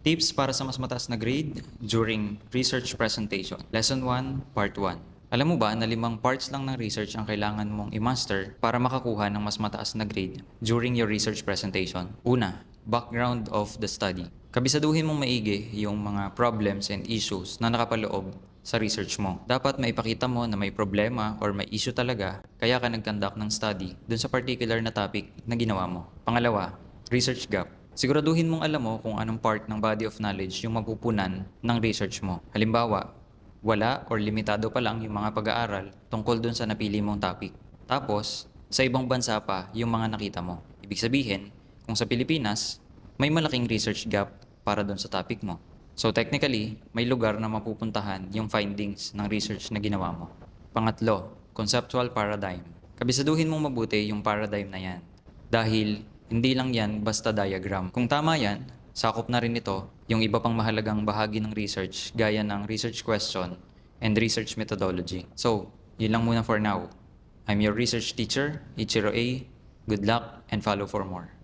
Tips para sa mas mataas na grade during research presentation. Lesson 1, Part 1. Alam mo ba na 5 parts lang ng research ang kailangan mong i-master para makakuha ng mas mataas na grade during your research presentation? Una, background of the study. Kabisaduhin mong maigi yung mga problems and issues na nakapaloob sa research mo. Dapat maipakita mo na may problema or may issue talaga kaya ka nag-conduct ng study dun sa particular na topic na ginawa mo. Pangalawa, research gap. Siguraduhin mong alam mo kung anong part ng body of knowledge yung mapupunan ng research mo. Halimbawa, wala or limitado pa lang yung mga pag-aaral tungkol dun sa napili mong topic. Tapos, sa ibang bansa pa yung mga nakita mo. Ibig sabihin, kung sa Pilipinas, may malaking research gap para dun sa topic mo. So technically, may lugar na mapupuntahan yung findings ng research na ginawa mo. Pangatlo, conceptual paradigm. Kabisaduhin mong mabuti yung paradigm na yan. Dahil hindi lang yan basta diagram. Kung tama yan, sakop na rin ito yung iba pang mahalagang bahagi ng research gaya ng research question and research methodology. So, yun lang muna for now. I'm your research teacher, Ichiro A. Good luck and follow for more.